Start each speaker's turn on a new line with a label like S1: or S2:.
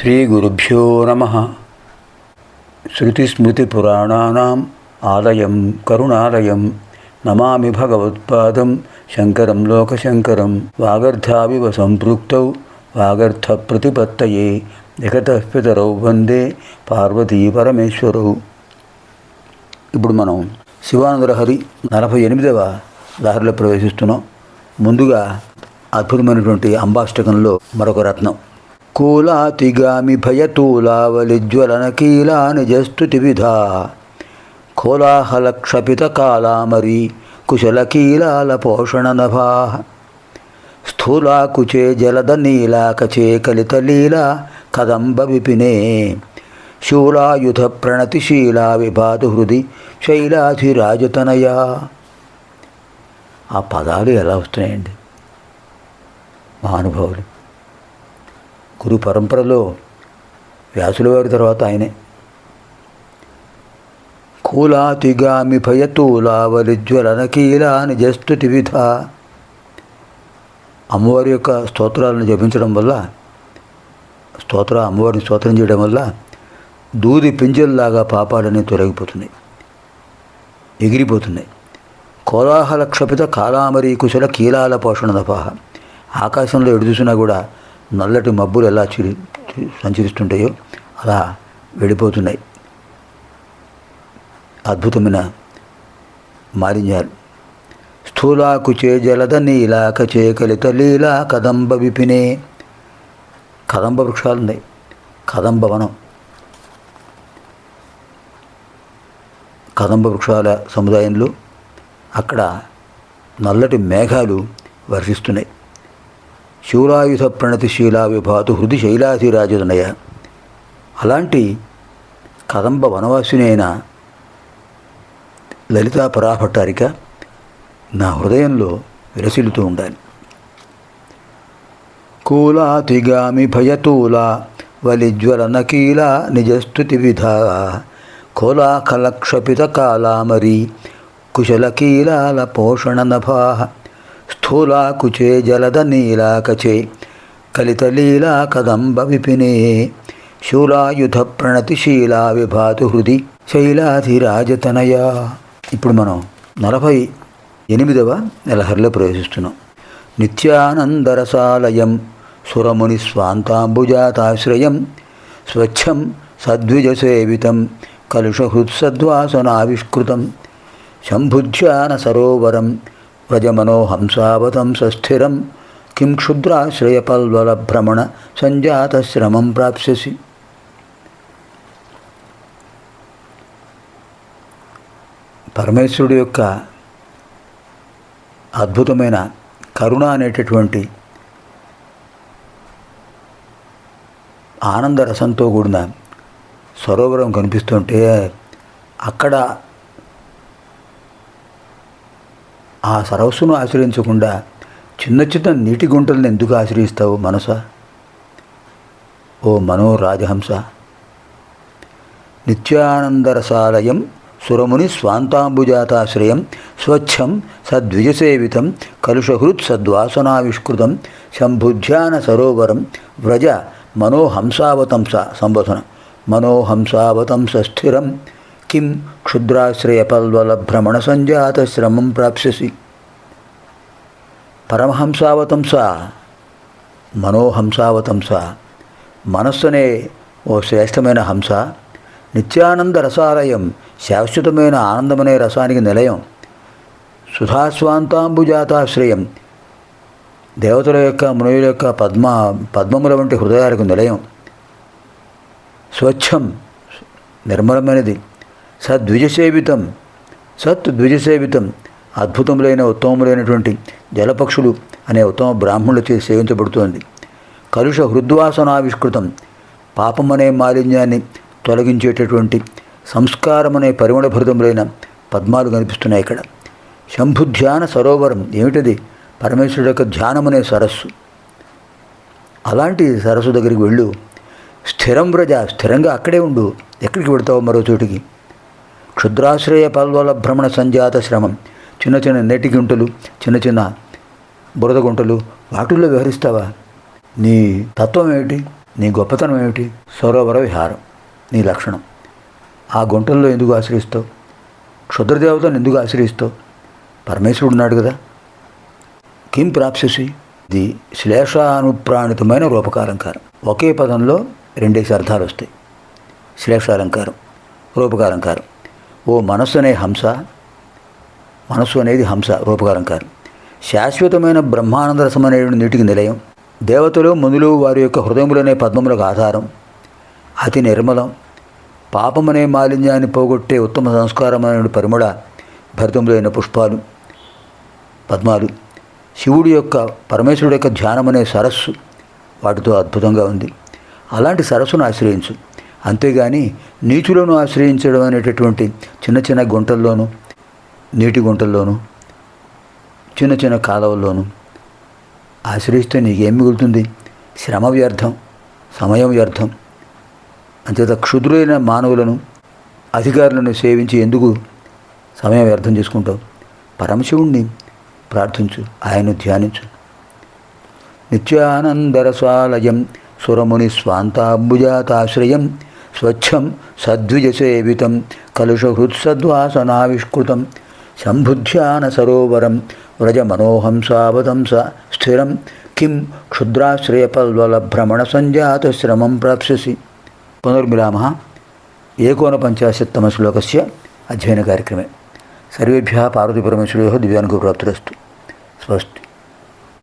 S1: శ్రీగురుభ్యో నమః. శృతిస్మృతిపురాణానాం ఆలయం కరుణాలయం నమామి భగవత్పాదం శంకరం లోకశంకరం. వాగర్థావివ సంపృక్తౌ వాగర్థ ప్రతిపత్తయే జగతః పితరౌ వందే పార్వతీ పరమేశ్వరౌ. ఇప్పుడు మనం శివానందలహరి 48వ లహరిలో ప్రవేశిస్తున్నాం. ముందుగా అద్భుతమైనటువంటి అంబాష్టకంలో మరొక రత్నం. కూలాతిగామి భయతూలావలిజ్వలన కీలా నిజస్తుతి విధా కోలాహల క్షపిత కాలామరి కుశల కీలాల పోషణ నభా స్థూలాకుచే జలద నీలాకచే కలిత లీలా కదంబ విపినే శూలాయుధ ప్రణతిశీలా విభాతు హృది శైలాధిరాజతనయా. ఆ పదాలు ఎలా వస్తున్నాయండి మహానుభావులు. గురు పరంపరలో వ్యాసుల వారి తర్వాత ఆయనే. కూలాతిగామి భయతూలావలిజ్వలన కీలా నిజస్తుతి విధ. అమ్మవారి యొక్క స్తోత్రాలను జపించడం వల్ల, అమ్మవారిని స్తోత్రం చేయడం వల్ల దూది పింజల్లాగా పాపాలన్నీ తొలగిపోతున్నాయి, ఎగిరిపోతున్నాయి. కోలాహల క్షపిత కాలామరి కుశల కీలాల పోషణ నపాహ. ఆకాశంలో ఎడు చూసినా కూడా నల్లటి మబ్బులు ఎలా సంచరిస్తుంటాయో అలా వెళ్ళిపోతున్నాయి అద్భుతమైన మాలిన్యాలు. స్థూలాకుచే జలద నీలాకచే కలిత లీలా కదంబ విపినే. కదంబ వృక్షాలు ఉన్నాయి, కదంబ వనం, కదంబ వృక్షాల సముదాయంలో అక్కడ నల్లటి మేఘాలు వర్షిస్తున్నాయి. శూలాయుధ ప్రణతిశీలా విభాతు హృది శైలాధిరాజతనయ. అలాంటి కదంబ వనవాసిని అయిన లలితా పరాభట్టారిక నా హృదయంలో విరసిల్లుతూ ఉండాలి. కూలాతిగామి భయతూలా వలిజ్వలన కీలా నిజస్తుతి విధా కోలాకల క్షపిత కాలామరి కుశల కీలాల పోషణ నభా స్థూలాకుచే జలద నీలాకచే కలిత లీలా కదంబ విపినే శూలాయుధ ప్రణతిశీలా విభాతు హృది శైలాధిరాజతనయ. ఇప్పుడు మనం 48వ లహరిలో ప్రవేశిస్తున్నాం. నిత్యానందరసాలయం సురముని స్వాంతాంబుజాతాశ్రయం స్వచ్ఛం సద్విజసేవితం కలుషహృత్సద్వాసనావిష్కృతం శంభుధ్యాన సరోవరం వ్రజమనోహంసావతం సస్థిరం కిం క్షుద్రాశ్రయపల్వల భ్రమణ సంజాత శ్రమం ప్రాప్స్యసి. పరమేశ్వరుడు యొక్క అద్భుతమైన కరుణ అనేటటువంటి ఆనందరసంతో కూడిన సరోవరం కనిపిస్తుంటే అక్కడ ఆ సరస్సును ఆశ్రయించకుండా చిన్న చిన్న నీటి గుంటలను ఎందుకు ఆశ్రయిస్తావు మనసా, ఓ మనోరాజహంస. నిత్యానందరసాలయం సురముని స్వాంతాంబుజాతాశ్రయం స్వచ్ఛం సద్విజసేవితం కలుషహృత్ సద్వాసనావిష్కృతం శంభుధ్యాన సరోవరం వ్రజ మనోహంసావతంస సంబోధన మనోహంసావతంస స్థిరం కిం క్షుద్రాశ్రయపల్వల భ్రమణ సంజాత శ్రమం ప్రాప్స్యసి. పరమహంసావతంస, మనోహంసావతంస, మనస్సునే ఓ శ్రేష్టమైన హంస. నిత్యానంద రసాలయం, శాశ్వతమైన ఆనందమనే రసానికి నిలయం. సుధాస్వాంతాంబుజాతాశ్రయం, దేవతల యొక్క మునుల యొక్క పద్మముల వంటి హృదయాలకు నిలయం. స్వచ్ఛం, నిర్మలమైనది. సద్విజసేవితం, ద్విజసేవితం, అద్భుతములైన ఉత్తమములైనటువంటి జలపక్షులు అనే ఉత్తమ బ్రాహ్మణులచే సేవించబడుతోంది. కలుష హృద్వాసనావిష్కృతం, పాపమనే మాలిన్యాన్ని తొలగించేటటువంటి సంస్కారమనే పరిమళభరితములైన పద్మాలు కనిపిస్తున్నాయి ఇక్కడ. శంభుధ్యాన సరోవరం, ఏమిటది? పరమేశ్వరుడు యొక్క ధ్యానమనే సరస్సు. అలాంటి సరస్సు దగ్గరికి వెళ్ళు. స్థిరం వ్రజ, స్థిరంగా అక్కడే ఉండు. ఎక్కడికి వెళతావు మరో చోటికి? క్షుద్రాశ్రయ పల్వల భ్రమణ సంజాత శ్రమం, చిన్న చిన్న నెట్టి గుంటలు, చిన్న చిన్న బురద గుంటలు, వాటిల్లో విహరిస్తావా? నీ తత్వం ఏమిటి? నీ గొప్పతనం ఏమిటి? సరోవర విహారం నీ లక్షణం. ఆ గుంటల్లో ఎందుకు ఆశ్రయిస్తావు? క్షుద్రదేవతను ఎందుకు ఆశ్రయిస్తావు? పరమేశ్వరుడు ఉన్నాడు కదా. కిం ప్రాప్స్యసి? ఇది శ్లేషానుప్రాణితమైన రూపకాలంకారం. ఒకే పదంలో రెండేసి అర్థాలు వస్తాయి. శ్లేషాలంకారం, రూపకాలంకారం. ఓ మనస్సు అనే హంస, మనస్సు అనేది హంస, రూపకాలంకారం. శాశ్వతమైన బ్రహ్మానంద రసమనేటువంటి నీటికి నిలయం. దేవతలు మునులు వారి యొక్క హృదయములనే పద్మములకు ఆధారం. అతి నిర్మలం. పాపమనే మాలిన్యాన్ని పోగొట్టే ఉత్తమ సంస్కారమైన పరిమళ భరితములైన పుష్పాలు, పద్మాలు. శివుడి యొక్క, పరమేశ్వరుడు యొక్క ధ్యానం అనే సరస్సు వాటితో అద్భుతంగా ఉంది. అలాంటి సరస్సును ఆశ్రయించు. అంతేగాని నీచులను ఆశ్రయించడం అనేటటువంటి చిన్న చిన్న గుంటల్లోనూ, నీటి గుంటల్లోనూ, చిన్న చిన్న కాలువల్లోనూ ఆశ్రయిస్తే నీకేం మిగులుతుంది? శ్రమ వ్యర్థం, సమయం వ్యర్థం. అంతేత క్షుద్రులైన మానవులను, అధికారులను సేవించి ఎందుకు సమయం వ్యర్థం చేసుకుంటావు? పరమశివుణ్ణి ప్రార్థించు, ఆయన్ను ధ్యానించు. నిత్యానందరసాలయం సురముని స్వాంతాంబుజాతాశ్రయం స్వచ్ఛం సద్విజసేవితం కలుషహృత్సద్వాసనావిష్కృతం శంభుధ్యాన సరోవరం వ్రజ మనోహంసావతంస స్థిరం కిం క్షుద్రాశ్రయపల్వల భ్రమణ సంజాత శ్రమం ప్రాప్స్యసి. పునర్మిలామः 51 శ్లోకస్య అధ్యయన కార్యక్రమే. సర్వేభ్యः పార్వతీపరమేశ్వరయోः దివ్యానుగ్రహప్రాప్తిరస్తు. స్వస్తి.